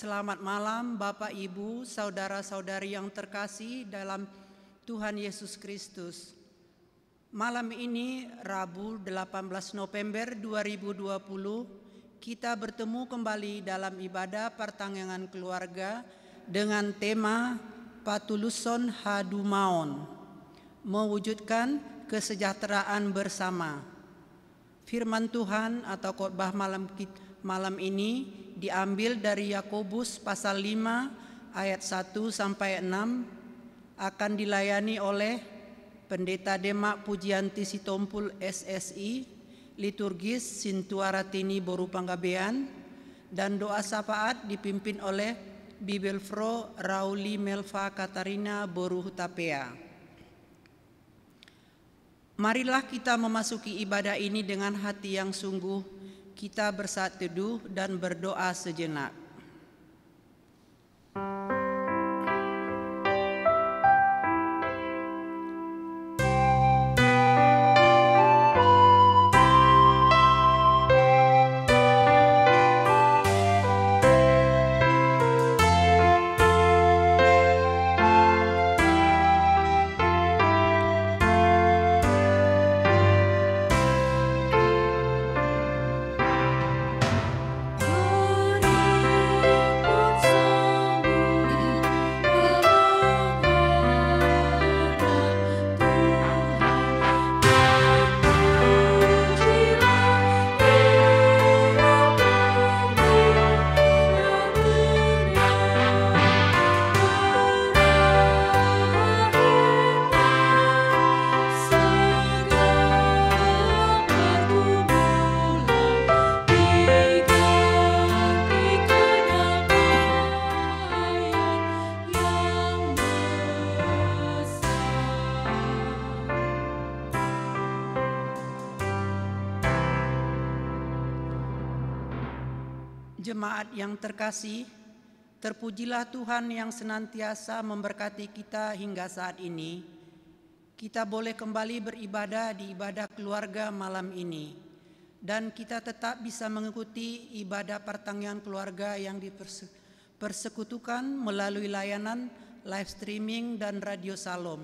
Selamat malam Bapak, Ibu, saudara-saudari yang terkasih dalam Tuhan Yesus Kristus. Malam ini, Rabu 18 November 2020, kita bertemu kembali dalam ibadah pertanggungan keluarga dengan tema Patuluson Hadumaon, mewujudkan kesejahteraan bersama. Firman Tuhan atau khotbah malam ini diambil dari Yakobus pasal 5 ayat 1 sampai 6, akan dilayani oleh Pendeta Demak Pujianti Sitompul SSI, liturgis Sintuaratini Boru Panggabean, dan doa syafaat dipimpin oleh Bibelfro Rauli Melva Katarina Boru Hutapea. Marilah kita memasuki ibadah ini dengan hati yang sungguh. Kita bersaat teduh dan berdoa sejenak. Jemaat yang terkasih, terpujilah Tuhan yang senantiasa memberkati kita hingga saat ini. Kita boleh kembali beribadah di ibadah keluarga malam ini, dan kita tetap bisa mengikuti ibadah pertanggungan keluarga yang dipersekutukan melalui layanan live streaming dan Radio Salom.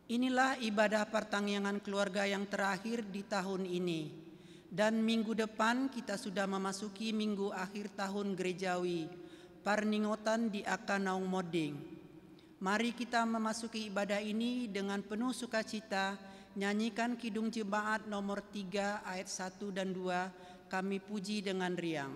Inilah ibadah pertanggungan keluarga yang terakhir di tahun ini. Dan minggu depan kita sudah memasuki minggu akhir tahun gerejawi, Parningotan di Akanaung Moding. Mari kita memasuki ibadah ini dengan penuh sukacita, nyanyikan Kidung Jemaat nomor 3 ayat 1 dan 2, kami puji dengan riang.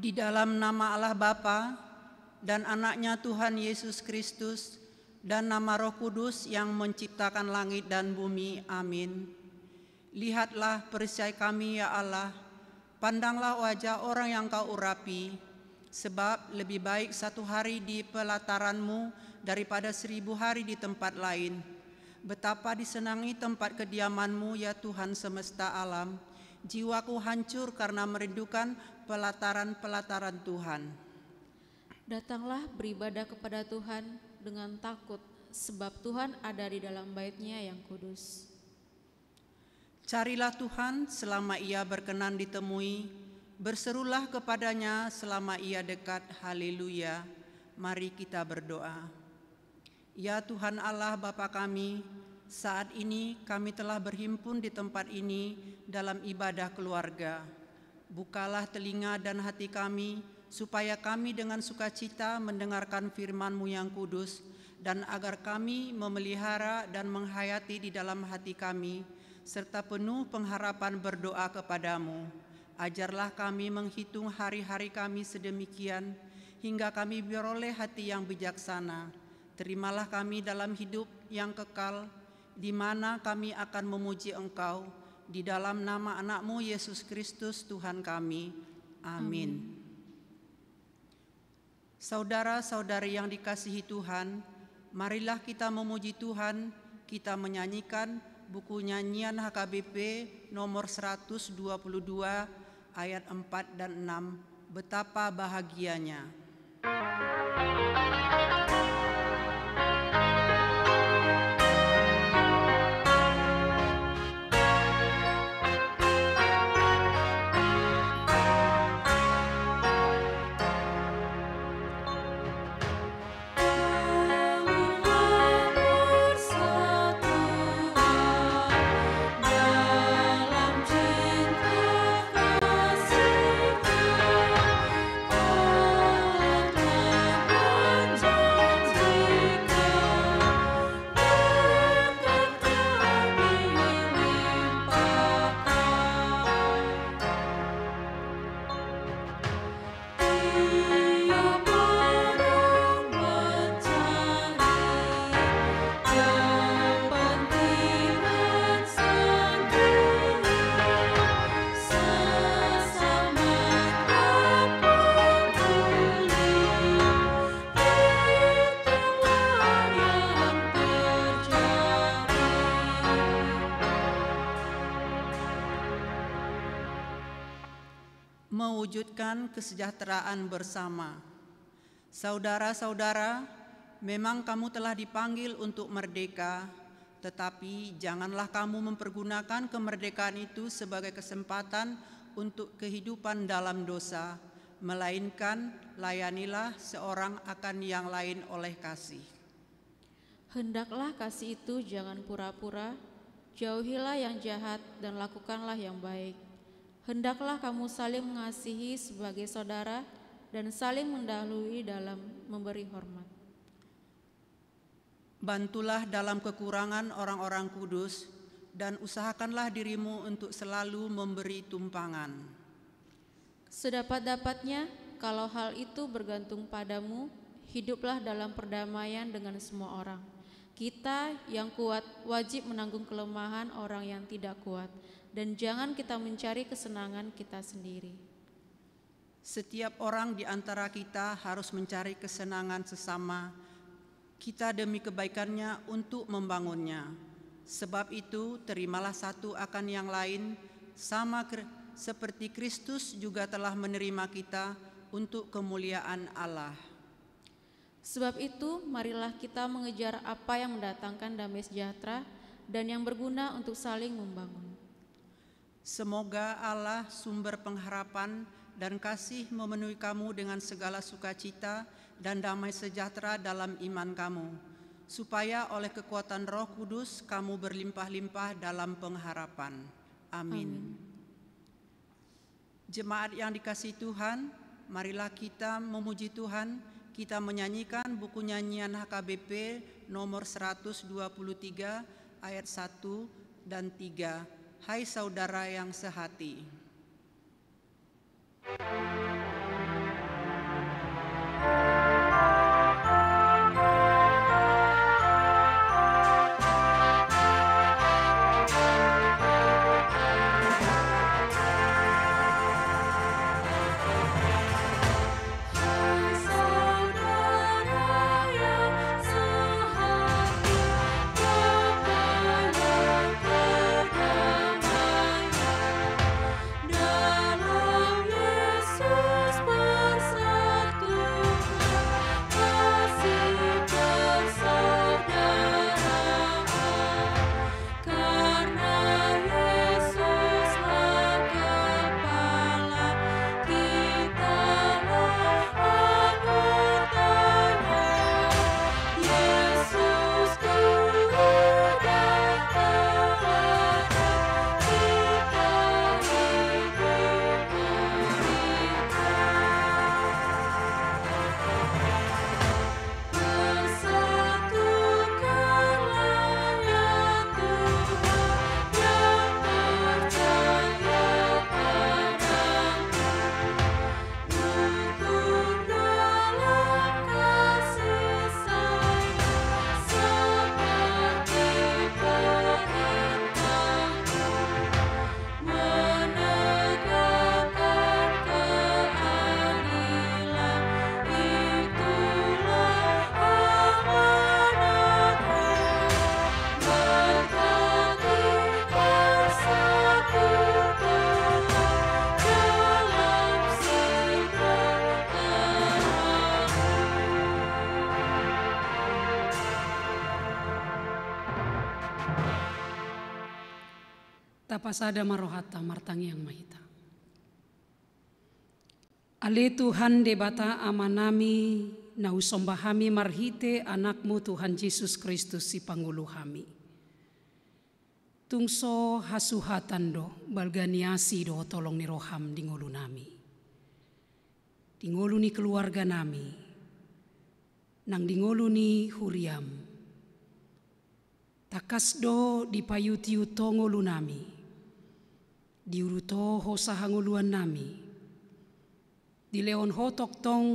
Di dalam nama Allah Bapa dan anaknya Tuhan Yesus Kristus dan nama Roh Kudus yang menciptakan langit dan bumi. Amin. Lihatlah perisai kami ya Allah, pandanglah wajah orang yang kau urapi, sebab lebih baik satu hari di pelataran-Mu daripada 1000 hari di tempat lain. Betapa disenangi tempat kediaman-Mu ya Tuhan semesta alam. Jiwaku hancur karena merindukan pelataran-pelataran Tuhan. Datanglah beribadah kepada Tuhan dengan takut, sebab Tuhan ada di dalam bait-Nya yang kudus. Carilah Tuhan selama Ia berkenan ditemui, berserulah kepadanya selama Ia dekat. Haleluya. Mari kita berdoa. Ya Tuhan Allah Bapa kami, saat ini kami telah berhimpun di tempat ini dalam ibadah keluarga. Bukalah telinga dan hati kami, supaya kami dengan sukacita mendengarkan firman-Mu yang kudus, dan agar kami memelihara dan menghayati di dalam hati kami, serta penuh pengharapan berdoa kepadamu. Ajarlah kami menghitung hari-hari kami sedemikian, hingga kami beroleh hati yang bijaksana. Terimalah kami dalam hidup yang kekal, di mana kami akan memuji Engkau, di dalam nama anak-Mu Yesus Kristus Tuhan kami. Amin. Saudara-saudari yang dikasihi Tuhan, marilah kita memuji Tuhan. Kita menyanyikan buku nyanyian HKBP nomor 122 ayat 4 dan 6. Betapa bahagianya. Mewujudkan kesejahteraan bersama. Saudara-saudara, memang kamu telah dipanggil untuk merdeka, tetapi janganlah kamu mempergunakan kemerdekaan itu sebagai kesempatan untuk kehidupan dalam dosa, melainkan layanilah seorang akan yang lain oleh kasih. Hendaklah kasih itu jangan pura-pura, jauhilah yang jahat dan lakukanlah yang baik. Hendaklah kamu saling mengasihi sebagai saudara dan saling mendahului dalam memberi hormat. Bantulah dalam kekurangan orang-orang kudus dan usahakanlah dirimu untuk selalu memberi tumpangan. Sedapat-dapatnya, kalau hal itu bergantung padamu, hiduplah dalam perdamaian dengan semua orang. Kita yang kuat wajib menanggung kelemahan orang yang tidak kuat, dan jangan kita mencari kesenangan kita sendiri. Setiap orang di antara kita harus mencari kesenangan sesama kita demi kebaikannya untuk membangunnya. Sebab itu, terimalah satu akan yang lain, sama seperti Kristus juga telah menerima kita untuk kemuliaan Allah. Sebab itu, marilah kita mengejar apa yang mendatangkan damai sejahtera dan yang berguna untuk saling membangun. Semoga Allah sumber pengharapan dan kasih memenuhi kamu dengan segala sukacita dan damai sejahtera dalam iman kamu, supaya oleh kekuatan Roh Kudus kamu berlimpah-limpah dalam pengharapan. Amin. Jemaat yang dikasihi Tuhan, marilah kita memuji Tuhan. Kita menyanyikan buku nyanyian HKBP nomor 123 ayat 1 dan 3. Hai saudara yang sehati. Hai saudara yang tapasada marohata martangi yang mahita. Ale Tuhan debata amanami na usombahami marhite anakmu Tuhan Yesus Kristus si panggulu hami. Tungso hasuhatan do balganiasi do tolong ni roham di ngulu nami. Di ngulu ni keluarga nami. Nang di ngulu ni huriam. Takas do di payutiu to ngulu nami. Di uruto hosahanguluan nami. Di leon hotok tong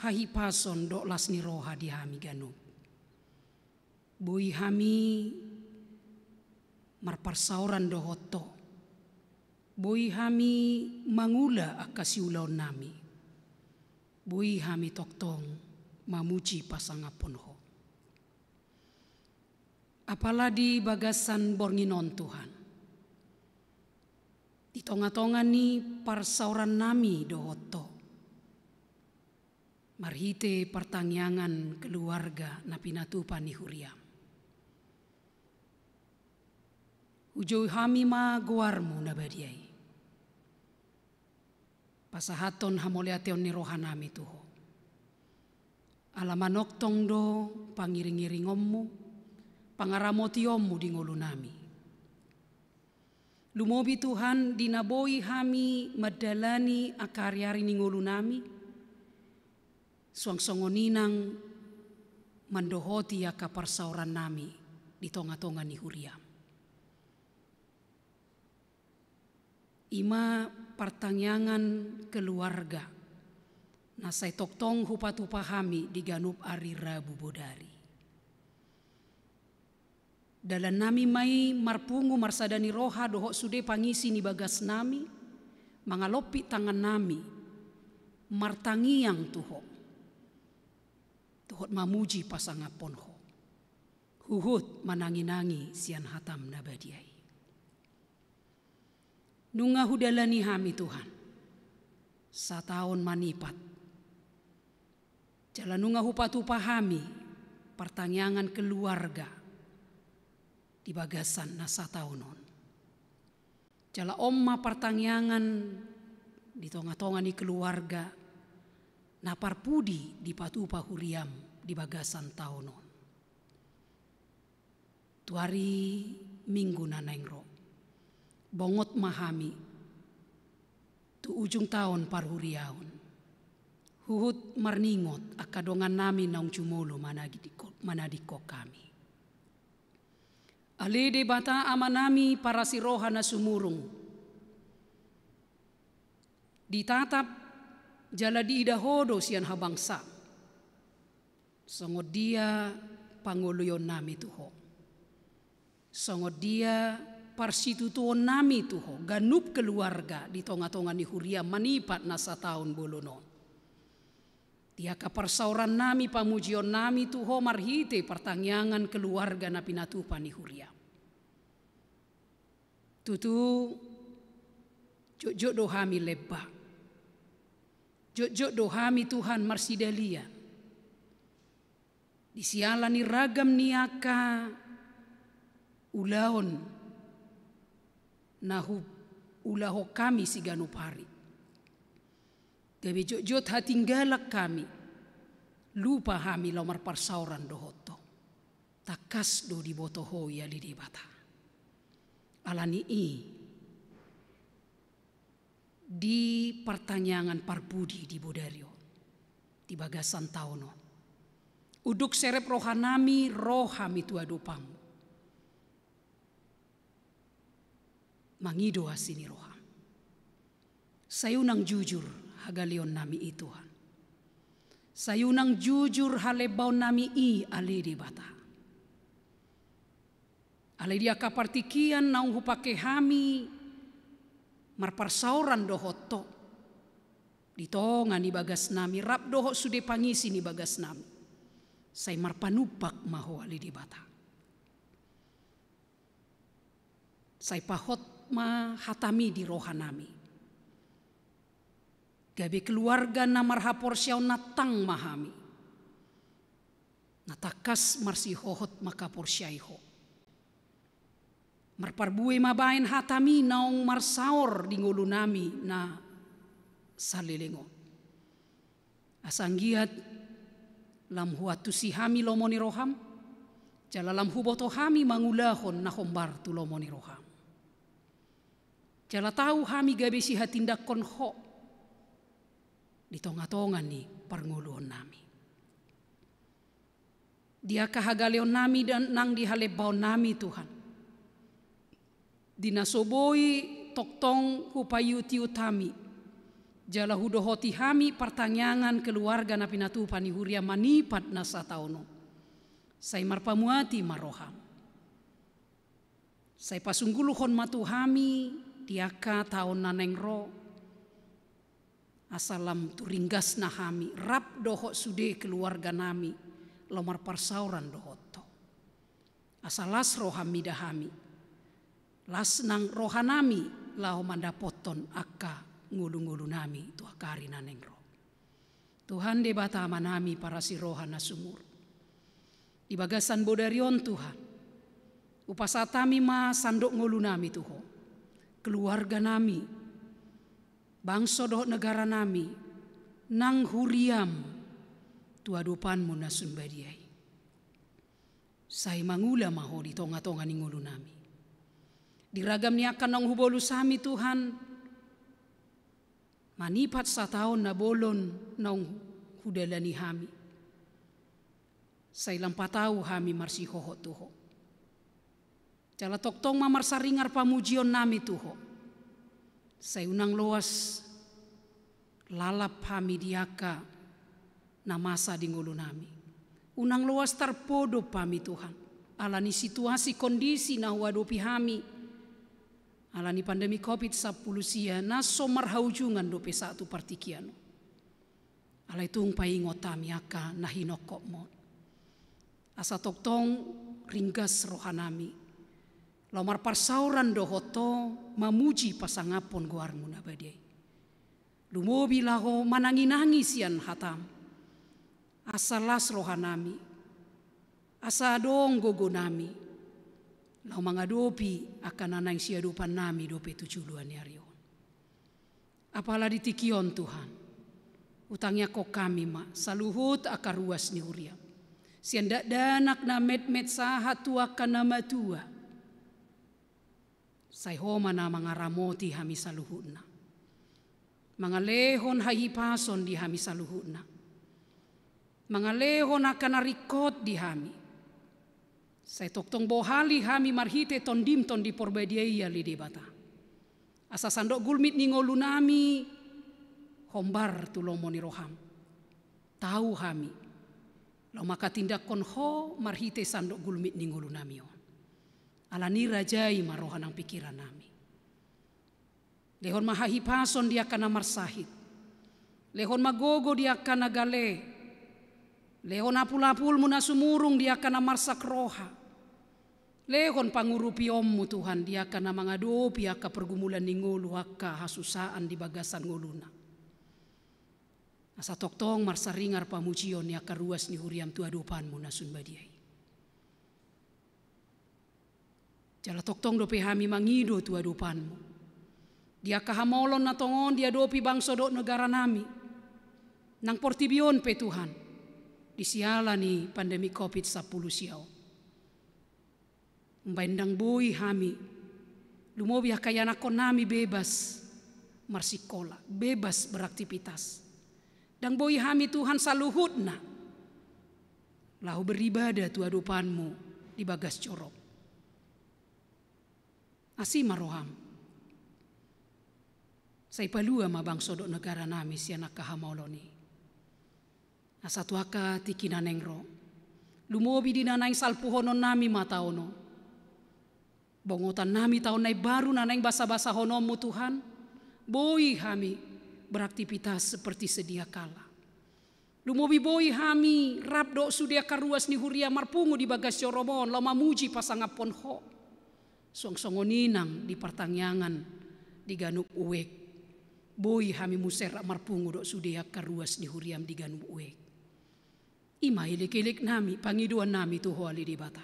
hahipason do las ni roha di hami ganub. Bui hami marparsauran do hoto. Bui hami mangula akasiulaon nami. Bui hami toktong mamuji pasangapon ho. Apalagi bagasan bornginon Tuhan. Di tonga-tonga ni parsauran nami do hoto. Marhite pertangyangan keluarga na pinatupan ni huriam. Ujoi hami ma guarmu na badiai. Pasahaton hamoleateon ni rohanami tuho. Alamanok tong do pangiring-iringommu, pangaramotiommu di ngulu nami. Lumobi Tuhan dinaboi hami madalani akari-ari ni ngulu nami. Suang-songoninang mandohoti ya kaparsauran nami di tonga-tonga ni huriam. Ima pertangyangan keluarga nasai toktong hupatupahami di ganub ari Rabu bodari. Dalam nami mai marpungu marsadani roha dohok sude pangisi ni bagas nami, mangalopi tangan nami, martangiang tuho. Tuhot mamuji pasangapon ho. Huhut manangi-nangi sian hatam nabadiai. Nunga hudalani hami Tuhan. Sataon manipat. Jalan nunga hupatu pahami. Pertangyangan keluarga. Di bagasan na sataunon. Jala omma pertangyangan. Di tonga-tonga ni keluarga. Na parpudi di patupa huriam. Di bagasan taunon. Tuari minggu nanengro. Bongot mahami tu ujung tahun parhuriaun. Huhut marningot akadongan nami naung cumolo manadiko kami. Alede bata amanami para siroha na sumurung. Ditatap jala di idahodo sian habangsa. Songod dia panguluyon nami tuho. Songod dia parsitutuon nami tuho ganup keluarga di tonga-tonga ni huria manipat na sa taon bolonon. Dia kaparsauran nami pamujion nami tuho marhite pertangyangan keluarga na pinatupan ni huria. Tutu jok dohami lebah. Jok dohami Tuhan marsidalia. Disialani ragam niaka ulaon nahu ulaho kami si ganupari. Gabi jot hatinggalak kami. Lupa hami lomar parsauran dohoto. Takas do di botoho ya lidi bata. Alani di pertanyaan parpudi di bodario. Di bagasan tauno. Uduk serep rohanami rohami tua dopamu. Mangido asini roha. Sayunang jujur hagalion nami Tuhan. Sayunang jujur halebaw nami aledi bata. Aledi akapartikian naung hupake hami marparsauran dohoto. Ditonga ni bagas nami rap dohok sude pangisi ni bagas nami. Say marpanupak maho aledi bata. Say pahot ma hatami di roha nami. Gabi keluarga na marhapor siyaw natang mahami. Natakas marsi hohot makapor siyaiho. Marparbue mabain hatami naong marsaor di ngulu nami na salilingo. Asanggiat lam huatu si hami lomoni roham, jala lam huboto hami mangulahon na hombar tu lomoni roham. Jala tahu hami gabesi hatindak konho di tonga-tongan ni parnguluhon nami. Dia kahagaleon nami dan nang dihalebaon nami Tuhan. Dinasoboi toktong hupayuti utami. Jala hudohoti hami pertanyaan keluarga na pinatupan ni huria manipat na sa taono. Say marpamuati maroham. Say pasungguluhon matu hami diaka taon naneng ro. Asalam turinggas na hami rap dohot sude keluarga nami lomar parsauran dohoto. Asalas roham midahami. Las nang rohanami lao mandapoton akka ngulu-ngulu nami tu akari naneng roh. Tuhan de bata manami para si rohana sumur. Di bagasan bodarion Tuhan. Upasatami ma sandok ngulu nami tuho. Keluarga nami. Bangsa doh negara nami. Nang huriam tuadupanmu nasun badiai. Say mangula maho di tonga-tonga ni ngulu nami. Diragam ni akan nang hubolu sami Tuhan. Manipat sa taon na bolon nang hudalani hami. Say lampataw hami marsihoho tuho. Jala toktong mamarsaringar pamujion nami tuho. Say unang luas lalap hami diaka na masa di ngulu nami. Unang luas terpodo pami Tuhan. Alani situasi kondisi na wadopi hami. Alani pandemi COVID-19 sia naso marhaujungan dope satu partikiano. Alai tung paingotami aka nahinokok mo. Asa toktong ringgas rohanami. Lomar parsauran dohoto mamuji pasangapon guarmu nabadiai. Lumobi laho mananginangi sian hatam. Asa las rohanami. Asa dong gogo nami. Lau mangadopi akan anang siadupan nami dope tujuan yarion. Apalah ditikion Tuhan. Utangnya kok kami ma saluhut akar ruas ni huriam. Siandak danak na met-met sahat tua kana matua. Sayhoma na mangaramoti hami saluhutna. Mangalehon hahipason di hami saluhutna. Mangalehon akan arikot di hami. Saya toktong bohali hami marhite tondim tondi porbadiaya lidi bata. Asa sandok gulmit ni ngolu nami hombar tulomoni roham. Tahu hami. Lau maka tindak konho marhite sandok gulmit ni ngolu nami on. Alani rajai marohan ang pikiran nami. Lehon mahahipason dia kana marsahit. Lehon magogo dia kana gale. Lehon apul-apul muna sumurung dia kana marsak roha. Lehon pangurupi ommu Tuhan dia kana mangadopi aka pergumulan ni ngulu aka hasusaan di bagasan nguluna. Asa toktong marsaringar pamujion ni aka ruas ni huriam tuadupanmu nasun badiai. Jala toktong dope hami mangido tuadupanmu. Dia kahamolon na tongon dia dopi bangsa do negara nami. Nang portibion pe Tuhan. Disiala ni pandemi COVID-19 siau. Mbandang bui hami. Lumobi hakayana kon nami bebas marsikola, bebas beraktivitas. Dan bui hami Tuhan saluhutna. Lahu beribadah tuadupanmu di bagas corok. Asima roham. Say palua mabangso do negara nami sianak kahamoloni. Asatu aka tikina nengro. Lumobi dinanay salpuhonon nami mataono. Bongotan nami tahun nai baru naneng basa-basa honommu Tuhan. Boi hami beraktivitas seperti sedia kala. Lumobi boi hami rap do sudia karuas ni huria marpungu di bagas joromon. Lo mamuji pasangapon ho. Song-songoninang di pertangyangan di ganuk uwek. Boi hami muserak marpungu do sudia karuas ni huriam di ganuk uwek. Ima ilik-ilik nami, pangiduan nami tuho ali di bata.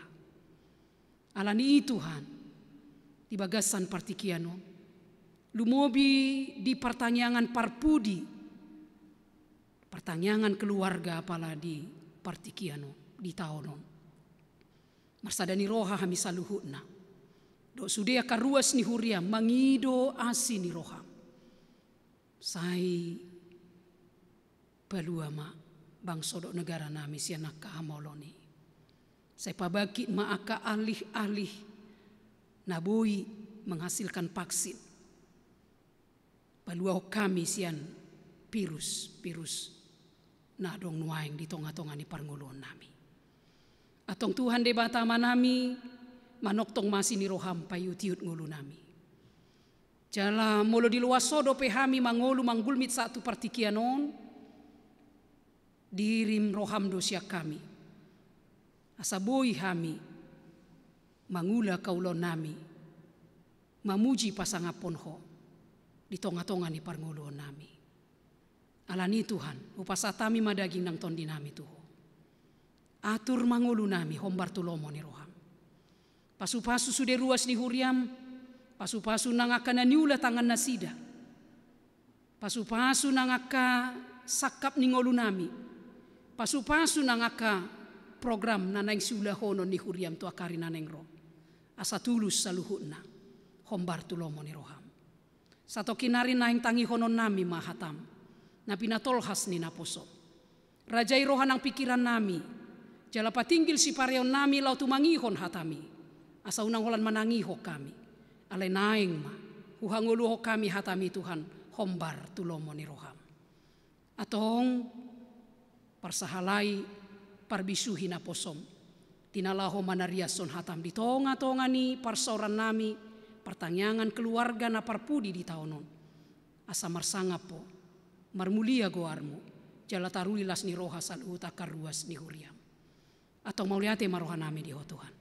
Alani Tuhan, di bagasan partikiano. Lumobi di pertanyaan parpudi, pertanyaan keluarga apala di partikiano di taonon. Marsadani roha hami saluhutna. Do sudea karuas ni huria mangido asi ni roha. Sai paluama bangsodok negara nami sianak kahamoloni. Saya pabaki maaka alih-alih naboi menghasilkan vaksin. Palua kami sian virus nadong nuaing di tonga-tonga ni parngulon nami. Atong Tuhan debata manami manoktong masih ni roham payutiut ngulu nami. Jala molo di luas sodo pehami mangolu manggulmit satu partikianon dirim roham dosia kami. Asaboi hami mangula kaulon nami mamuji pasangapon ho di tonga-tonga ni parngulon nami. Alani Tuhan upasatami madaging nang tondi nami tuho. Atur mangulu nami hombar tulomo ni roham. Pasu-pasu sude ruas ni huriam, pasu-pasu nangaka naniula tangan nasida. Pasu-pasu nangaka sakap ni ngolu nami. Pasu-pasu nangaka program nanang siula hono ni huriam tu akari naneng ro. Asa tulus saluhutna hombar tulomo ni roham. Sato kinari naing tangi honon nami mahatam. Na pinatolhas ni naposo. Rajai rohan ang pikiran nami. Jala patinggil si pareon nami lau tumangihon hatami. Asa unang holan manangiho kami. Alay naing ma. Uhanguluho kami hatami Tuhan. Hombar tulomo ni roham. Atong parsahalay parbisuhi naposom. Tinalaho manariason hatam di tonga-tonga ni parsoran nami. Pertanyaan keluarga na parpudi di taonon. Asa marsanga po. Marmulia goarmu. Jala tarulilas ni roha saluta karuas ni huriam. Atau mauliate maroha nami di ho Tuhan.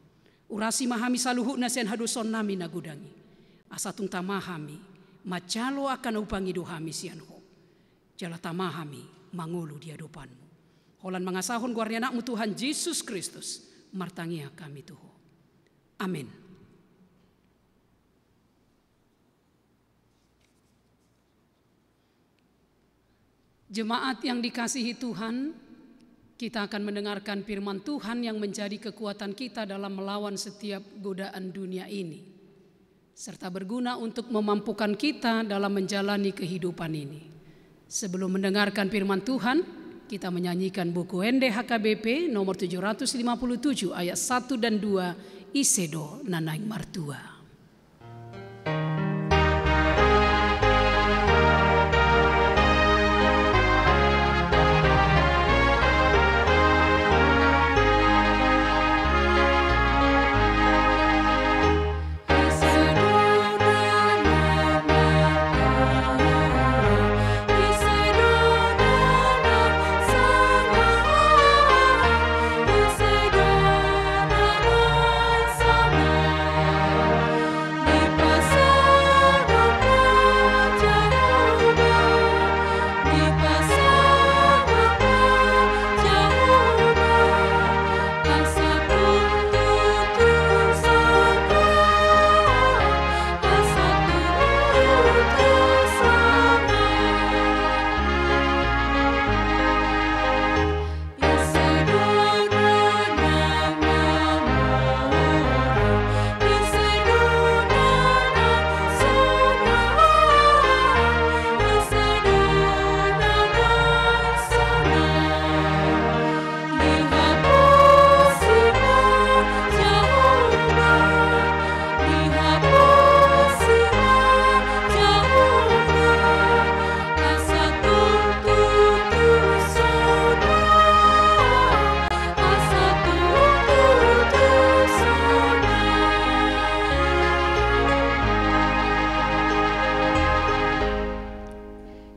Urasi mahami saluhut na sen haduson nami nagudangi. Asa tung tamahami. Macalo akan upangi dohami sian ho. Jala tamahami mangulu di hadapanmu. Holan mangasahon guarnya anakmu Tuhan Yesus Kristus. Martangia kami tuho. Amin. Jemaat yang dikasihi Tuhan, kita akan mendengarkan firman Tuhan yang menjadi kekuatan kita dalam melawan setiap godaan dunia ini, serta berguna untuk memampukan kita dalam menjalani kehidupan ini. Sebelum mendengarkan firman Tuhan, kita menyanyikan buku NDHKBP nomor 757 ayat 1 dan 2, Isedo Nanaing Martua.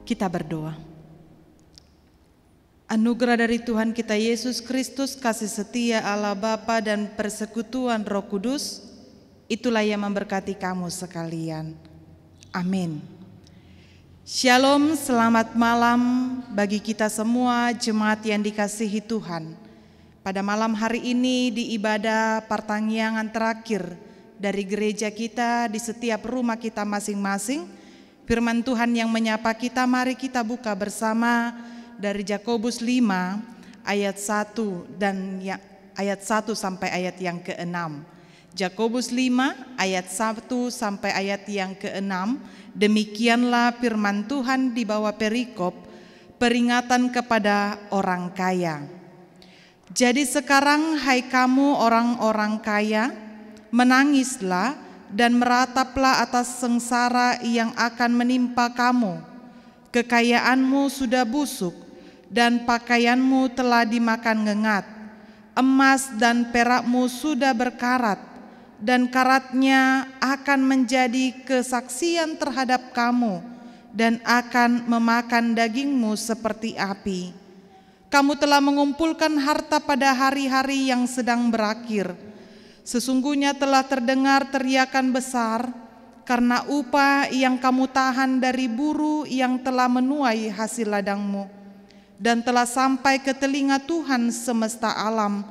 Kita berdoa. Anugerah dari Tuhan kita Yesus Kristus, kasih setia Allah Bapa dan persekutuan Roh Kudus, itulah yang memberkati kamu sekalian. Amin. Shalom, selamat malam bagi kita semua jemaat yang dikasihi Tuhan. Pada malam hari ini di ibadah pertanggiangan terakhir dari gereja kita, di setiap rumah kita masing-masing. Firman Tuhan yang menyapa kita, mari kita buka bersama dari Yakobus 5 ayat 1 dan ayat 1 sampai ayat yang ke-6. Yakobus 5 ayat 1 sampai ayat yang ke-6. Demikianlah firman Tuhan di bawah perikop peringatan kepada orang kaya. Jadi sekarang hai kamu orang-orang kaya, menangislah dan merataplah atas sengsara yang akan menimpa kamu. Kekayaanmu sudah busuk dan pakaianmu telah dimakan ngengat. Emas dan perakmu sudah berkarat, dan karatnya akan menjadi kesaksian terhadap kamu dan akan memakan dagingmu seperti api. Kamu telah mengumpulkan harta pada hari-hari yang sedang berakhir. Sesungguhnya telah terdengar teriakan besar karena upah yang kamu tahan dari buruh yang telah menuai hasil ladangmu, dan telah sampai ke telinga Tuhan semesta alam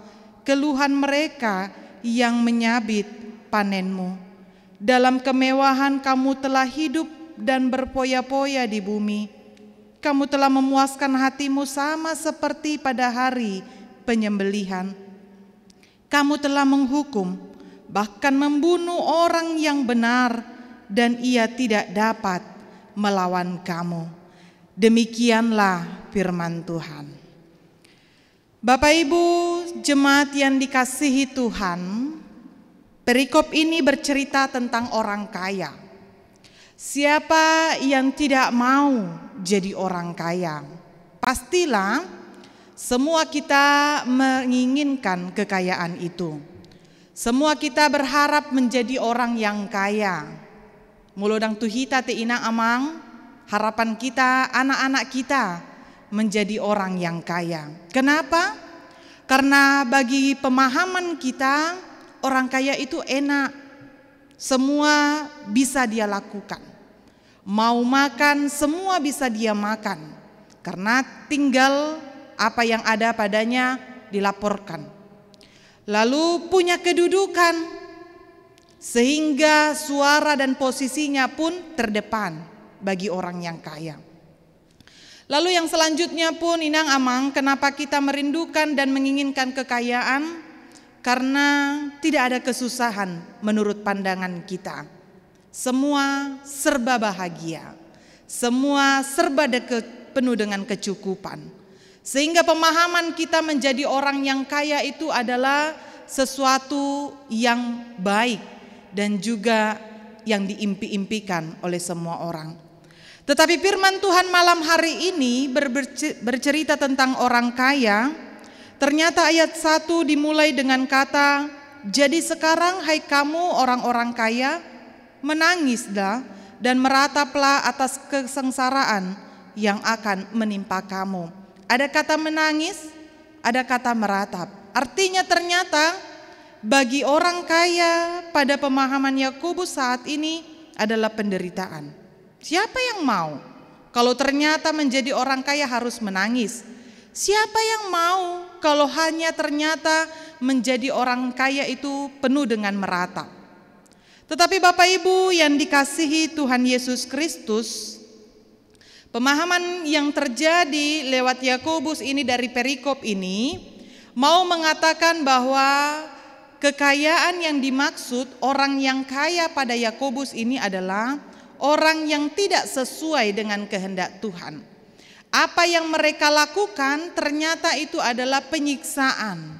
keluhan mereka yang menyabit panenmu. Dalam kemewahan kamu telah hidup dan berpoya-poya di bumi. Kamu telah memuaskan hatimu sama seperti pada hari penyembelihan. Kamu telah menghukum, bahkan membunuh orang yang benar, dan ia tidak dapat melawan kamu. Demikianlah firman Tuhan. Bapak Ibu jemaat yang dikasihi Tuhan, perikop ini bercerita tentang orang kaya. Siapa yang tidak mau jadi orang kaya? Pastilah semua kita menginginkan kekayaan itu. Semua kita berharap menjadi orang yang kaya. Mulodang tuhita te inang amang, harapan kita, anak-anak kita menjadi orang yang kaya. Kenapa? Karena bagi pemahaman kita, orang kaya itu enak. Semua bisa dia lakukan. Mau makan, semua bisa dia makan. Karena tinggal apa yang ada padanya dilaporkan. Lalu punya kedudukan, sehingga suara dan posisinya pun terdepan bagi orang yang kaya. Lalu yang selanjutnya pun inang amang, kenapa kita merindukan dan menginginkan kekayaan? Karena tidak ada kesusahan menurut pandangan kita. Semua serba bahagia, semua serba penuh dengan kecukupan. Sehingga pemahaman kita menjadi orang yang kaya itu adalah sesuatu yang baik dan juga yang diimpi-impikan oleh semua orang. Tetapi firman Tuhan malam hari ini bercerita tentang orang kaya. Ternyata ayat 1 dimulai dengan kata, jadi sekarang hai kamu orang-orang kaya, menangislah dan merataplah atas kesengsaraan yang akan menimpa kamu. Ada kata menangis, ada kata meratap. Artinya ternyata bagi orang kaya pada pemahaman Yakobus saat ini adalah penderitaan. Siapa yang mau? Kalau ternyata menjadi orang kaya harus menangis. Siapa yang mau kalau hanya ternyata menjadi orang kaya itu penuh dengan meratap? Tetapi Bapak Ibu yang dikasihi Tuhan Yesus Kristus, pemahaman yang terjadi lewat Yakobus ini dari perikop ini mau mengatakan bahwa kekayaan yang dimaksud orang yang kaya pada Yakobus ini adalah orang yang tidak sesuai dengan kehendak Tuhan. Apa yang mereka lakukan ternyata itu adalah penyiksaan.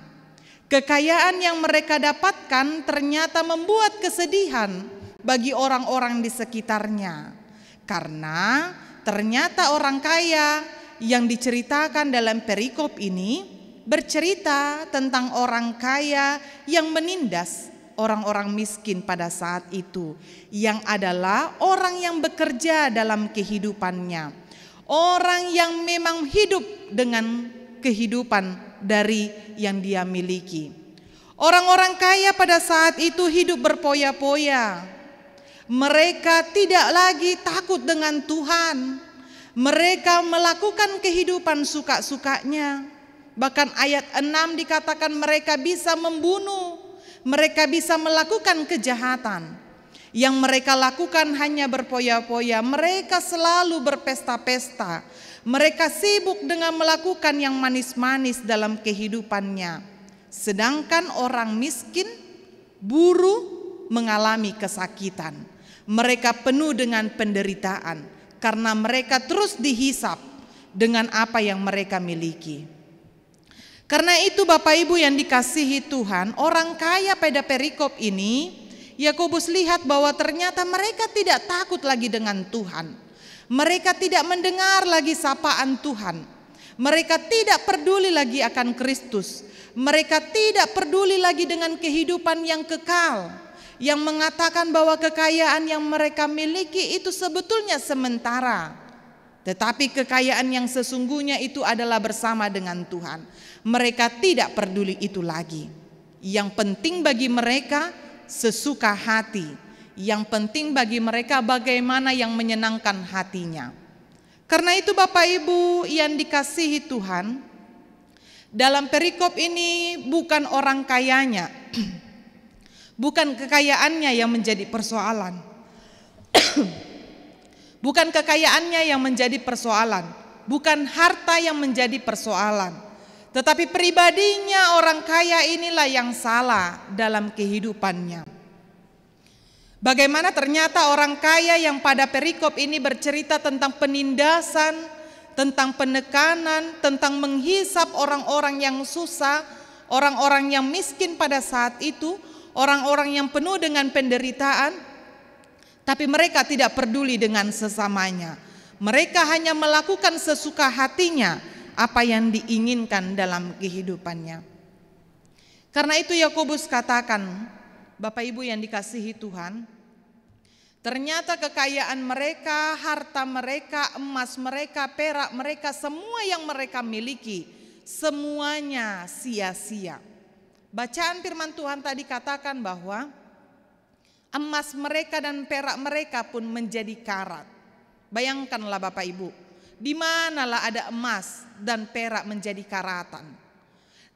Kekayaan yang mereka dapatkan ternyata membuat kesedihan bagi orang-orang di sekitarnya. Karena ternyata orang kaya yang diceritakan dalam perikop ini bercerita tentang orang kaya yang menindas orang-orang miskin pada saat itu, yang adalah orang yang bekerja dalam kehidupannya, orang yang memang hidup dengan kehidupan dari yang dia miliki. Orang-orang kaya pada saat itu hidup berpoya-poya. Mereka tidak lagi takut dengan Tuhan. Mereka melakukan kehidupan suka-sukanya. Bahkan ayat 6 dikatakan mereka bisa membunuh, mereka bisa melakukan kejahatan. Yang mereka lakukan hanya berpoya-poya, mereka selalu berpesta-pesta. Mereka sibuk dengan melakukan yang manis-manis dalam kehidupannya. Sedangkan orang miskin, buruh, mengalami kesakitan. Mereka penuh dengan penderitaan karena mereka terus dihisap dengan apa yang mereka miliki. Karena itu Bapak Ibu yang dikasihi Tuhan, orang kaya pada perikop ini, Yakobus lihat bahwa ternyata mereka tidak takut lagi dengan Tuhan. Mereka tidak mendengar lagi sapaan Tuhan. Mereka tidak peduli lagi akan Kristus. Mereka tidak peduli lagi dengan kehidupan yang kekal, yang mengatakan bahwa kekayaan yang mereka miliki itu sebetulnya sementara. Tetapi kekayaan yang sesungguhnya itu adalah bersama dengan Tuhan. Mereka tidak peduli itu lagi. Yang penting bagi mereka sesuka hati. Yang penting bagi mereka bagaimana yang menyenangkan hatinya. Karena itu Bapak Ibu yang dikasihi Tuhan, dalam perikop ini bukan orang kayanya, bukan kekayaannya yang menjadi persoalan. Bukan kekayaannya yang menjadi persoalan, bukan harta yang menjadi persoalan. Tetapi pribadinya orang kaya inilah yang salah dalam kehidupannya. Bagaimana ternyata orang kaya yang pada perikop ini bercerita tentang penindasan, tentang penekanan, tentang menghisap orang-orang yang susah, orang-orang yang miskin pada saat itu, orang-orang yang penuh dengan penderitaan, tapi mereka tidak peduli dengan sesamanya. Mereka hanya melakukan sesuka hatinya apa yang diinginkan dalam kehidupannya. Karena itu Yakobus katakan, Bapak Ibu yang dikasihi Tuhan, ternyata kekayaan mereka, harta mereka, emas mereka, perak mereka, semua yang mereka miliki, semuanya sia-sia. Bacaan firman Tuhan tadi katakan bahwa emas mereka dan perak mereka pun menjadi karat. Bayangkanlah Bapak Ibu, di manalah ada emas dan perak menjadi karatan.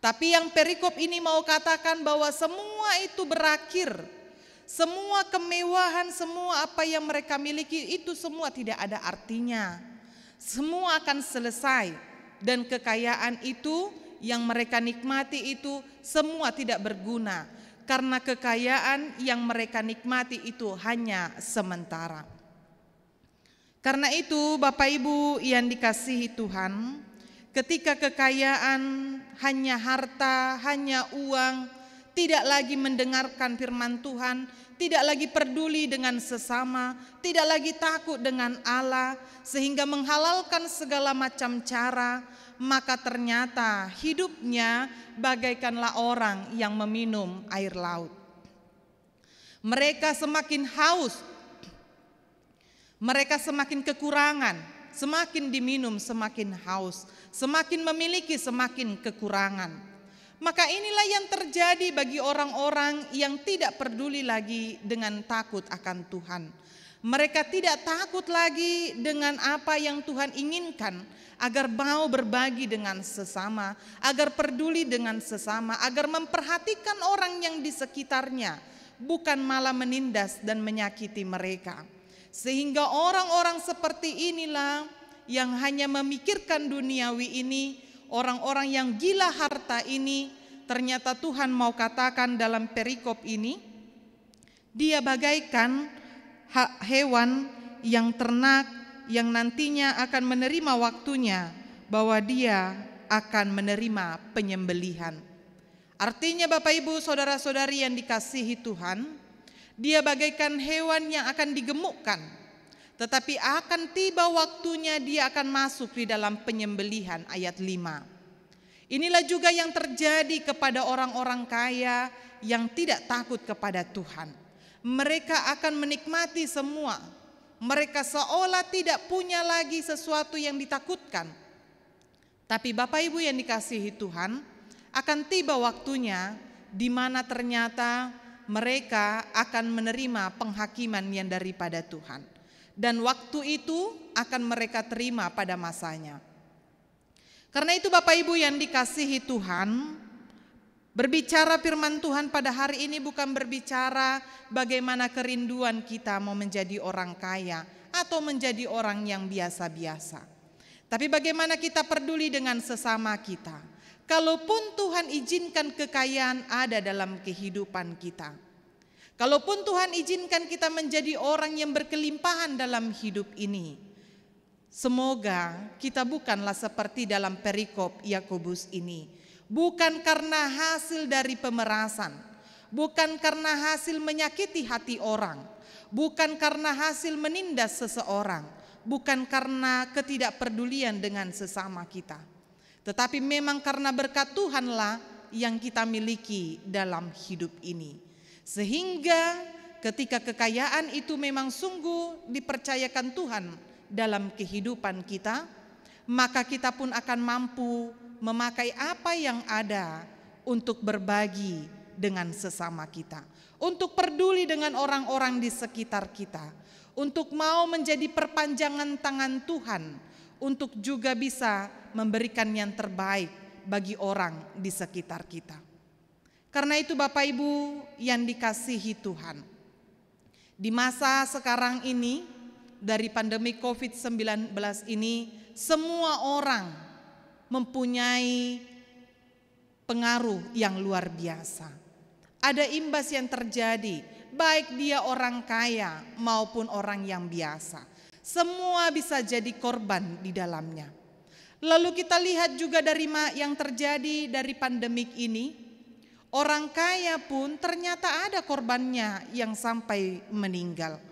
Tapi yang perikop ini mau katakan bahwa semua itu berakhir. Semua kemewahan, semua apa yang mereka miliki itu semua tidak ada artinya. Semua akan selesai dan kekayaan itu yang mereka nikmati itu semua tidak berguna. Karena kekayaan yang mereka nikmati itu hanya sementara. Karena itu Bapak Ibu yang dikasihi Tuhan, ketika kekayaan hanya harta, hanya uang, tidak lagi mendengarkan firman Tuhan, tidak lagi peduli dengan sesama, tidak lagi takut dengan Allah, sehingga menghalalkan segala macam cara, maka ternyata hidupnya bagaikanlah orang yang meminum air laut. Mereka semakin haus, mereka semakin kekurangan, semakin diminum semakin haus, semakin memiliki semakin kekurangan. Maka inilah yang terjadi bagi orang-orang yang tidak peduli lagi dengan takut akan Tuhan. Mereka tidak takut lagi dengan apa yang Tuhan inginkan, agar mau berbagi dengan sesama, agar peduli dengan sesama, agar memperhatikan orang yang di sekitarnya, bukan malah menindas dan menyakiti mereka. Sehingga orang-orang seperti inilah yang hanya memikirkan duniawi ini, orang-orang yang gila harta ini, ternyata Tuhan mau katakan dalam perikop ini, dia bagaikan hewan yang ternak yang nantinya akan menerima waktunya bahwa dia akan menerima penyembelihan. Artinya Bapak Ibu saudara-saudari yang dikasihi Tuhan, dia bagaikan hewan yang akan digemukkan, tetapi akan tiba waktunya dia akan masuk di dalam penyembelihan, ayat 5. Inilah juga yang terjadi kepada orang-orang kaya yang tidak takut kepada Tuhan. Mereka akan menikmati semua. Mereka seolah tidak punya lagi sesuatu yang ditakutkan. Tapi Bapak Ibu yang dikasihi Tuhan, akan tiba waktunya di mana ternyata mereka akan menerima penghakiman yang daripada Tuhan. Dan waktu itu akan mereka terima pada masanya. Karena itu Bapak Ibu yang dikasihi Tuhan, Berbicara firman Tuhan pada hari ini bukan berbicara bagaimana kerinduan kita mau menjadi orang kaya atau menjadi orang yang biasa-biasa. Tapi bagaimana kita peduli dengan sesama kita. Kalaupun Tuhan izinkan kekayaan ada dalam kehidupan kita. Kalaupun Tuhan izinkan kita menjadi orang yang berkelimpahan dalam hidup ini, semoga kita bukanlah seperti dalam perikop Yakobus ini. Bukan karena hasil dari pemerasan, bukan karena hasil menyakiti hati orang, bukan karena hasil menindas seseorang, bukan karena ketidakpedulian dengan sesama kita. Tetapi memang karena berkat Tuhanlah yang kita miliki dalam hidup ini. Sehingga ketika kekayaan itu memang sungguh dipercayakan Tuhan dalam kehidupan kita, maka kita pun akan mampu memakai apa yang ada untuk berbagi dengan sesama kita, untuk peduli dengan orang-orang di sekitar kita, untuk mau menjadi perpanjangan tangan Tuhan, untuk juga bisa memberikan yang terbaik bagi orang di sekitar kita. Karena itu Bapak Ibu yang dikasihi Tuhan, di masa sekarang ini dari pandemi COVID-19 ini, semua orang mempunyai pengaruh yang luar biasa. Ada imbas yang terjadi, baik dia orang kaya maupun orang yang biasa. Semua bisa jadi korban di dalamnya. Lalu kita lihat juga dari yang terjadi dari pandemik ini, orang kaya pun ternyata ada korbannya yang sampai meninggal.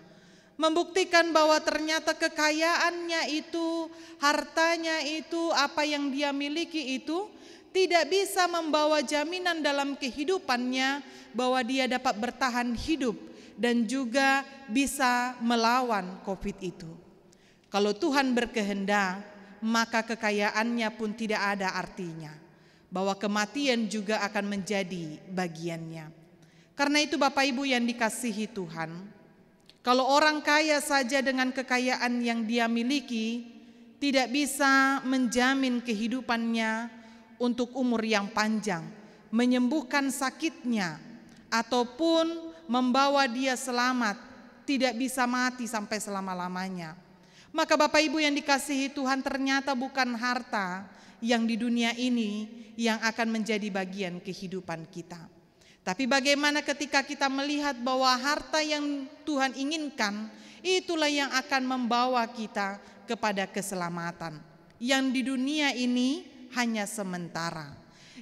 Membuktikan bahwa ternyata kekayaannya itu, hartanya itu, apa yang dia miliki itu tidak bisa membawa jaminan dalam kehidupannya bahwa dia dapat bertahan hidup dan juga bisa melawan COVID itu. Kalau Tuhan berkehendak, maka kekayaannya pun tidak ada artinya, bahwa kematian juga akan menjadi bagiannya. Karena itu Bapak Ibu yang dikasihi Tuhan, kalau orang kaya saja dengan kekayaan yang dia miliki tidak bisa menjamin kehidupannya untuk umur yang panjang, menyembuhkan sakitnya, ataupun membawa dia selamat, tidak bisa mati sampai selama-lamanya. Maka Bapak Ibu yang dikasihi Tuhan, ternyata bukan harta yang di dunia ini yang akan menjadi bagian kehidupan kita. Tapi bagaimana ketika kita melihat bahwa harta yang Tuhan inginkan, itulah yang akan membawa kita kepada keselamatan. Yang di dunia ini hanya sementara,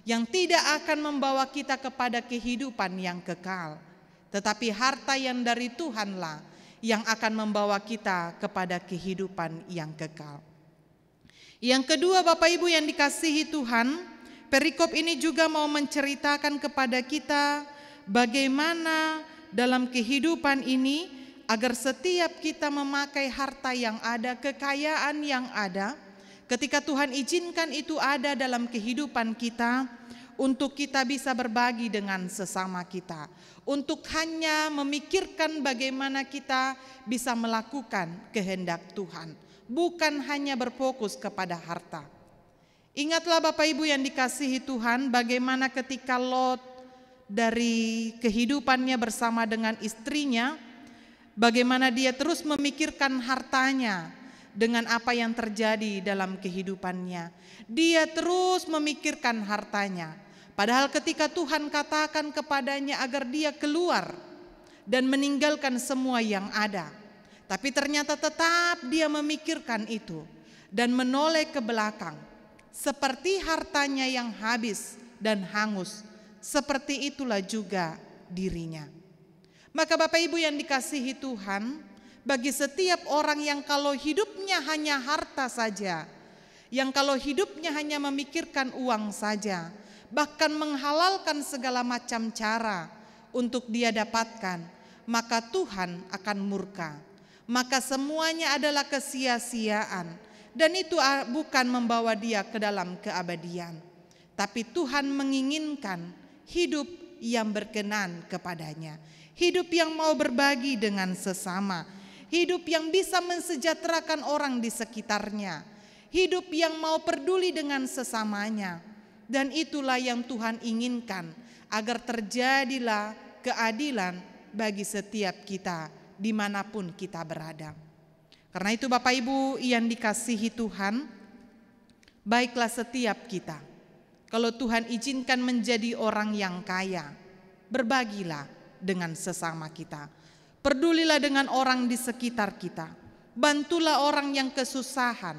yang tidak akan membawa kita kepada kehidupan yang kekal. Tetapi harta yang dari Tuhanlah yang akan membawa kita kepada kehidupan yang kekal. Yang kedua Bapak Ibu yang dikasihi Tuhan, perikop ini juga mau menceritakan kepada kita bagaimana dalam kehidupan ini agar setiap kita memakai harta yang ada, kekayaan yang ada, ketika Tuhan izinkan itu ada dalam kehidupan kita, untuk kita bisa berbagi dengan sesama kita, untuk hanya memikirkan bagaimana kita bisa melakukan kehendak Tuhan, bukan hanya berfokus kepada harta. Ingatlah Bapak Ibu yang dikasihi Tuhan, bagaimana ketika Lot dari kehidupannya bersama dengan istrinya, bagaimana dia terus memikirkan hartanya dengan apa yang terjadi dalam kehidupannya. Dia terus memikirkan hartanya. Padahal ketika Tuhan katakan kepadanya agar dia keluar dan meninggalkan semua yang ada, tapi ternyata tetap dia memikirkan itu dan menoleh ke belakang. Seperti hartanya yang habis dan hangus, seperti itulah juga dirinya. Maka Bapak Ibu yang dikasihi Tuhan, bagi setiap orang yang kalau hidupnya hanya harta saja, yang kalau hidupnya hanya memikirkan uang saja, bahkan menghalalkan segala macam cara untuk dia dapatkan, maka Tuhan akan murka. Maka semuanya adalah kesia-siaan, dan itu bukan membawa dia ke dalam keabadian. Tapi Tuhan menginginkan hidup yang berkenan kepadanya, hidup yang mau berbagi dengan sesama, hidup yang bisa mensejahterakan orang di sekitarnya, hidup yang mau peduli dengan sesamanya. Dan itulah yang Tuhan inginkan agar terjadilah keadilan bagi setiap kita dimanapun kita berada. Karena itu Bapak Ibu yang dikasihi Tuhan, baiklah setiap kita, kalau Tuhan izinkan menjadi orang yang kaya, berbagilah dengan sesama kita. Pedulilah dengan orang di sekitar kita. Bantulah orang yang kesusahan,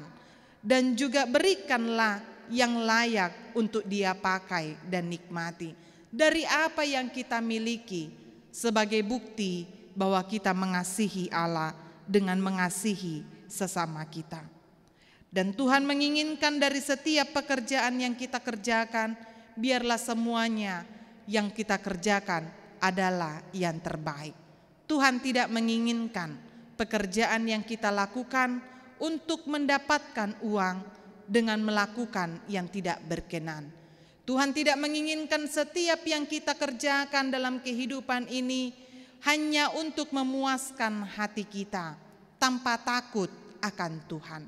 dan juga berikanlah yang layak untuk dia pakai dan nikmati dari apa yang kita miliki, sebagai bukti bahwa kita mengasihi Allah dengan mengasihi sesama kita. Dan Tuhan menginginkan dari setiap pekerjaan yang kita kerjakan, biarlah semuanya yang kita kerjakan adalah yang terbaik. Tuhan tidak menginginkan pekerjaan yang kita lakukan untuk mendapatkan uang dengan melakukan yang tidak berkenan. Tuhan tidak menginginkan setiap yang kita kerjakan dalam kehidupan ini hanya untuk memuaskan hati kita tanpa takut akan Tuhan.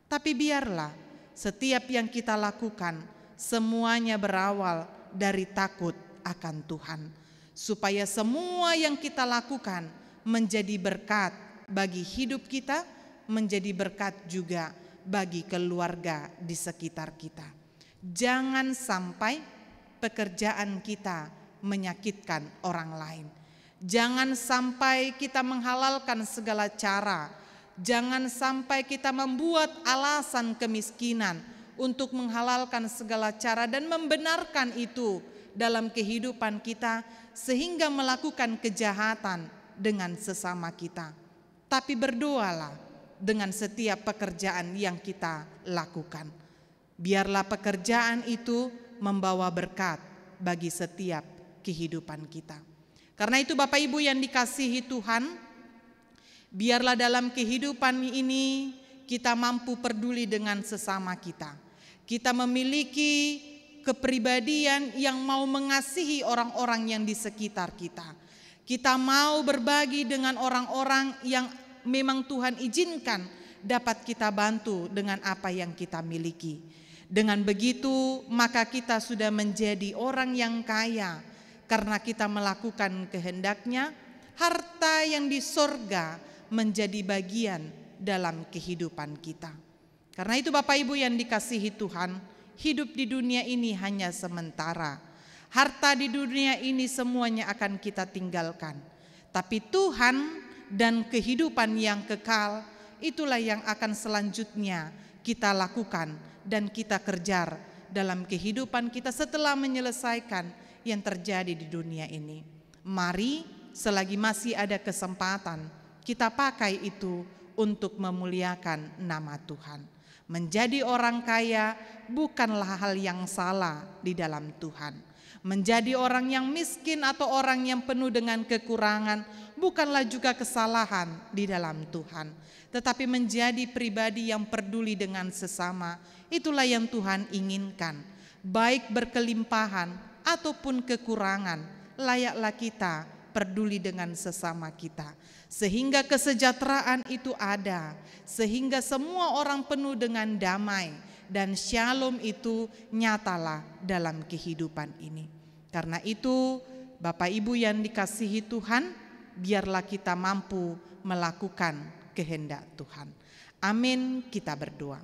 Tapi biarlah setiap yang kita lakukan semuanya berawal dari takut akan Tuhan, supaya semua yang kita lakukan menjadi berkat bagi hidup kita, menjadi berkat juga bagi keluarga di sekitar kita. Jangan sampai pekerjaan kita menyakitkan orang lain. Jangan sampai kita menghalalkan segala cara. Jangan sampai kita membuat alasan kemiskinan untuk menghalalkan segala cara dan membenarkan itu dalam kehidupan kita, sehingga melakukan kejahatan dengan sesama kita. Tapi berdoalah dengan setiap pekerjaan yang kita lakukan. Biarlah pekerjaan itu membawa berkat bagi setiap kehidupan kita. Karena itu Bapak Ibu yang dikasihi Tuhan, biarlah dalam kehidupan ini kita mampu peduli dengan sesama kita. Kita memiliki kepribadian yang mau mengasihi orang-orang yang di sekitar kita. Kita mau berbagi dengan orang-orang yang memang Tuhan izinkan dapat kita bantu dengan apa yang kita miliki. Dengan begitu maka kita sudah menjadi orang yang kaya, karena kita melakukan kehendak-Nya. Harta yang di sorga menjadi bagian dalam kehidupan kita. Karena itu Bapak Ibu yang dikasihi Tuhan, hidup di dunia ini hanya sementara. Harta di dunia ini semuanya akan kita tinggalkan. Tapi Tuhan dan kehidupan yang kekal, itulah yang akan selanjutnya kita lakukan dan kita kejar dalam kehidupan kita setelah menyelesaikan yang terjadi di dunia ini. Mari selagi masih ada kesempatan, kita pakai itu untuk memuliakan nama Tuhan. Menjadi orang kaya bukanlah hal yang salah di dalam Tuhan. Menjadi orang yang miskin atau orang yang penuh dengan kekurangan bukanlah juga kesalahan di dalam Tuhan. Tetapi menjadi pribadi yang peduli dengan sesama, itulah yang Tuhan inginkan. Baik berkelimpahan ataupun kekurangan, layaklah kita peduli dengan sesama kita. Sehingga kesejahteraan itu ada, sehingga semua orang penuh dengan damai, dan shalom itu nyatalah dalam kehidupan ini. Karena itu Bapak Ibu yang dikasihi Tuhan, biarlah kita mampu melakukan kehendak Tuhan. Amin, kita berdoa.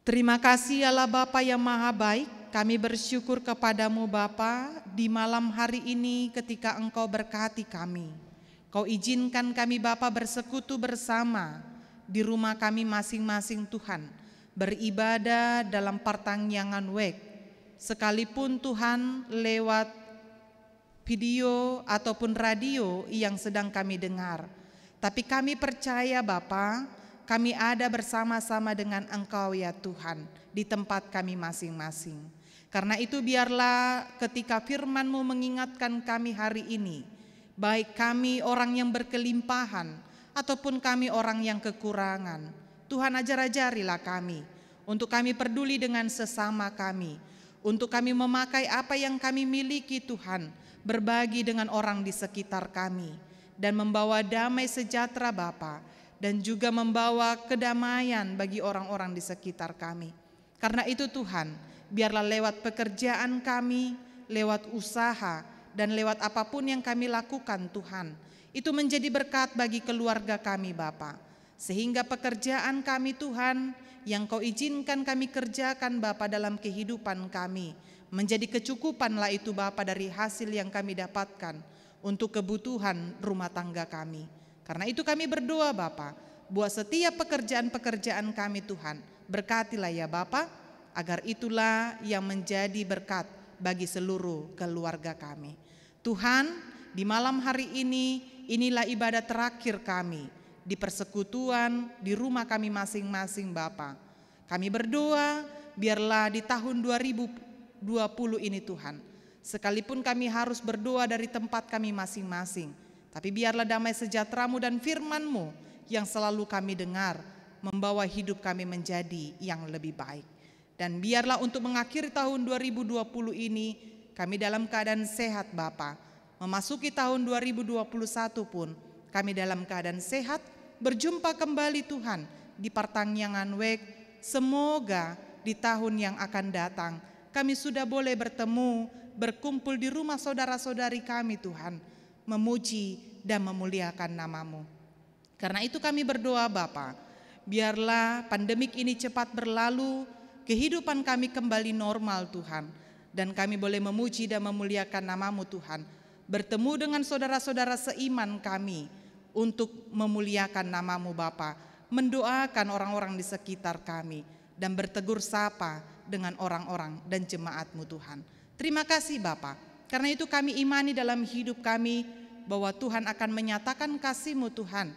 Terima kasih Allah Bapa yang Maha Baik, kami bersyukur kepadamu Bapa di malam hari ini ketika Engkau berkati kami. Kau izinkan kami Bapa bersekutu bersama di rumah kami masing-masing Tuhan, beribadah dalam partangyangan wek, sekalipun Tuhan lewat video ataupun radio yang sedang kami dengar. Tapi kami percaya Bapa, kami ada bersama-sama dengan Engkau ya Tuhan di tempat kami masing-masing. Karena itu biarlah ketika firman-Mu mengingatkan kami hari ini, baik kami orang yang berkelimpahan ataupun kami orang yang kekurangan, Tuhan ajar-ajarilah kami untuk kami peduli dengan sesama kami, untuk kami memakai apa yang kami miliki Tuhan, berbagi dengan orang di sekitar kami, dan membawa damai sejahtera Bapa, dan juga membawa kedamaian bagi orang-orang di sekitar kami. Karena itu Tuhan, Biarlah lewat pekerjaan kami, lewat usaha, dan lewat apapun yang kami lakukan Tuhan, itu menjadi berkat bagi keluarga kami Bapa. Sehingga pekerjaan kami Tuhan, yang Kau izinkan kami kerjakan Bapa dalam kehidupan kami, menjadi kecukupanlah itu Bapa dari hasil yang kami dapatkan untuk kebutuhan rumah tangga kami. Karena itu kami berdoa Bapa, buat setiap pekerjaan-pekerjaan kami Tuhan, berkatilah ya Bapa, agar itulah yang menjadi berkat bagi seluruh keluarga kami. Tuhan, di malam hari ini, inilah ibadah terakhir kami di persekutuan di rumah kami masing-masing Bapa. Kami berdoa biarlah di tahun 2020 ini Tuhan, sekalipun kami harus berdoa dari tempat kami masing-masing, tapi biarlah damai sejahtera-Mu dan firman-Mu yang selalu kami dengar membawa hidup kami menjadi yang lebih baik. Dan biarlah untuk mengakhiri tahun 2020 ini kami dalam keadaan sehat Bapa. Memasuki tahun 2021 pun kami dalam keadaan sehat, berjumpa kembali Tuhan di pertangyangan Wek. Semoga di tahun yang akan datang kami sudah boleh bertemu, berkumpul di rumah saudara-saudari kami Tuhan, memuji dan memuliakan nama-Mu. Karena itu kami berdoa Bapa, biarlah pandemik ini cepat berlalu, kehidupan kami kembali normal Tuhan, dan kami boleh memuji dan memuliakan nama-Mu Tuhan, bertemu dengan saudara-saudara seiman kami untuk memuliakan nama-Mu Bapa, mendoakan orang-orang di sekitar kami, dan bertegur sapa dengan orang-orang dan jemaat-Mu Tuhan. Terima kasih Bapa, karena itu kami imani dalam hidup kami bahwa Tuhan akan menyatakan kasih-Mu Tuhan,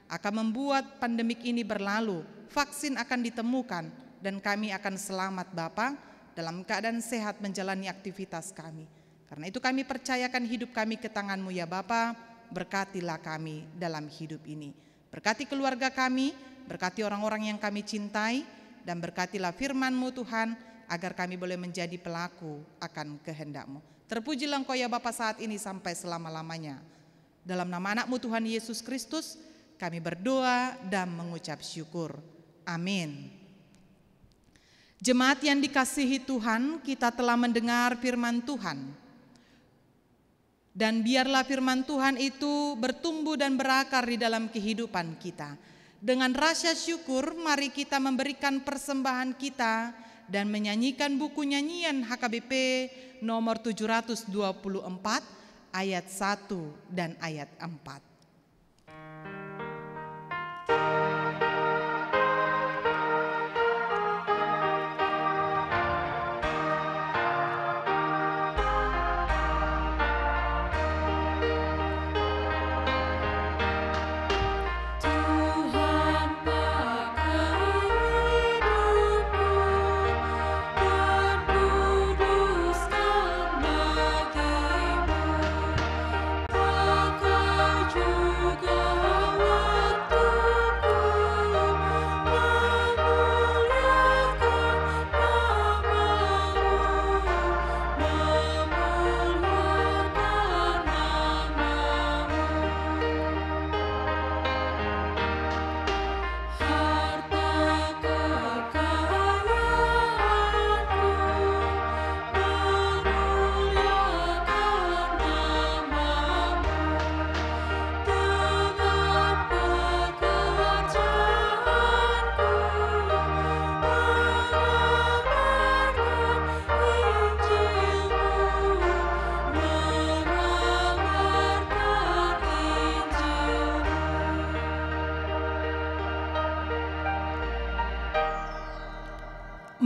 akan membuat pandemik ini berlalu, vaksin akan ditemukan, dan kami akan selamat Bapa, dalam keadaan sehat menjalani aktivitas kami. Karena itu kami percayakan hidup kami ke tangan-Mu ya Bapa, berkatilah kami dalam hidup ini. Berkati keluarga kami, berkati orang-orang yang kami cintai, dan berkatilah firman-Mu Tuhan, agar kami boleh menjadi pelaku akan kehendak-Mu. Terpujilah Engkau ya Bapa saat ini sampai selama-lamanya. Dalam nama anak-Mu Tuhan Yesus Kristus, kami berdoa dan mengucap syukur. Amin. Jemaat yang dikasihi Tuhan, kita telah mendengar firman Tuhan. Dan biarlah firman Tuhan itu bertumbuh dan berakar di dalam kehidupan kita. Dengan rasa syukur, mari kita memberikan persembahan kita dan menyanyikan buku nyanyian HKBP nomor 724 ayat 1 dan ayat 4.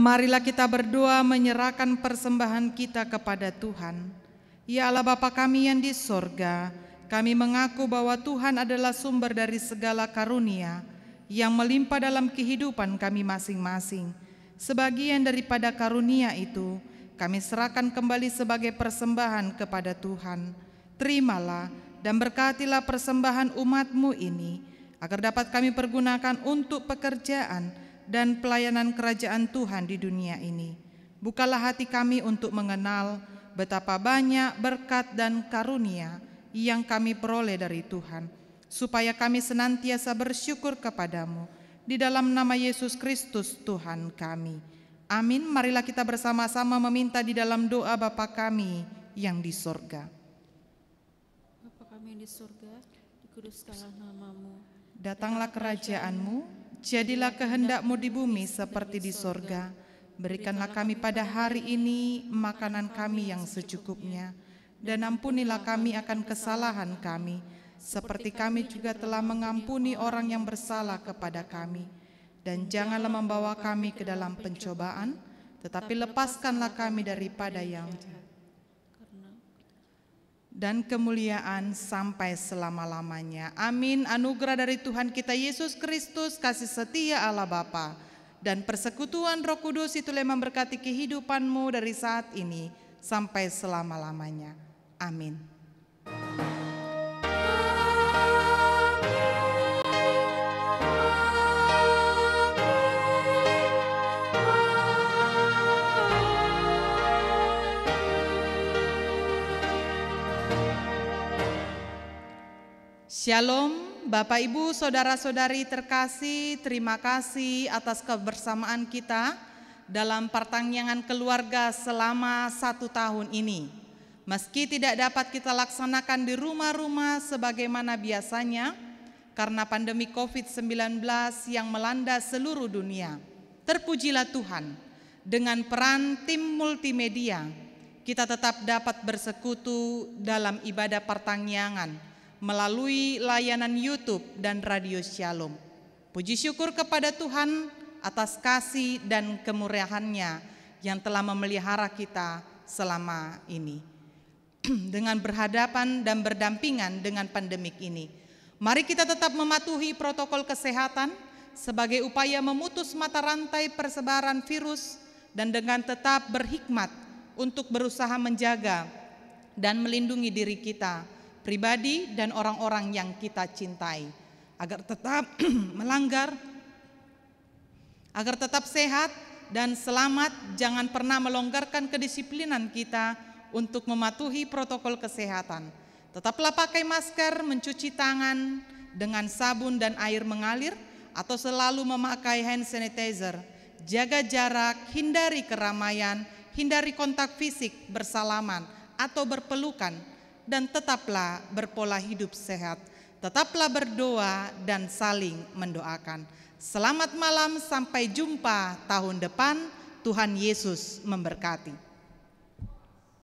Marilah kita berdoa menyerahkan persembahan kita kepada Tuhan. Ya Allah Bapa kami yang di sorga, kami mengaku bahwa Tuhan adalah sumber dari segala karunia yang melimpah dalam kehidupan kami masing-masing. Sebagian daripada karunia itu kami serahkan kembali sebagai persembahan kepada Tuhan. Terimalah dan berkatilah persembahan umat-Mu ini, agar dapat kami pergunakan untuk pekerjaan dan pelayanan kerajaan Tuhan di dunia ini. Bukalah hati kami untuk mengenal betapa banyak berkat dan karunia yang kami peroleh dari Tuhan, supaya kami senantiasa bersyukur kepada-Mu. Di dalam nama Yesus Kristus Tuhan kami. Amin. Marilah kita bersama-sama meminta di dalam doa Bapa kami yang di sorga. Bapa kami yang di surga, dikuduskanlah namamu. Datanglah kerajaan-Mu, jadilah kehendak-Mu di bumi seperti di sorga. Berikanlah kami pada hari ini makanan kami yang secukupnya, dan ampunilah kami akan kesalahan kami, seperti kami juga telah mengampuni orang yang bersalah kepada kami. Dan janganlah membawa kami ke dalam pencobaan, tetapi lepaskanlah kami daripada yang jahat. Dan kemuliaan sampai selama-lamanya. Amin. Anugerah dari Tuhan kita Yesus Kristus, kasih setia Allah Bapa, dan persekutuan Roh Kudus itulah yang memberkati kehidupanmu dari saat ini sampai selama-lamanya. Amin. Shalom, Bapak Ibu, Saudara-saudari terkasih, terima kasih atas kebersamaan kita dalam pertanggungan keluarga selama 1 tahun ini. Meski tidak dapat kita laksanakan di rumah-rumah sebagaimana biasanya, karena pandemi COVID-19 yang melanda seluruh dunia. Terpujilah Tuhan, dengan peran tim multimedia, kita tetap dapat bersekutu dalam ibadah pertanggungan melalui layanan YouTube dan Radio Shalom. Puji syukur kepada Tuhan atas kasih dan kemurahan-Nya yang telah memelihara kita selama ini. Dengan berhadapan dan berdampingan dengan pandemik ini, mari kita tetap mematuhi protokol kesehatan sebagai upaya memutus mata rantai persebaran virus dan dengan tetap berhikmat untuk berusaha menjaga dan melindungi diri kita pribadi dan orang-orang yang kita cintai, agar tetap agar tetap sehat dan selamat. Jangan pernah melonggarkan kedisiplinan kita untuk mematuhi protokol kesehatan. Tetaplah pakai masker, mencuci tangan dengan sabun dan air mengalir, atau selalu memakai hand sanitizer. Jaga jarak, hindari keramaian, hindari kontak fisik, bersalaman atau berpelukan, dan tetaplah berpola hidup sehat, tetaplah berdoa dan saling mendoakan. Selamat malam, sampai jumpa tahun depan. Tuhan Yesus memberkati.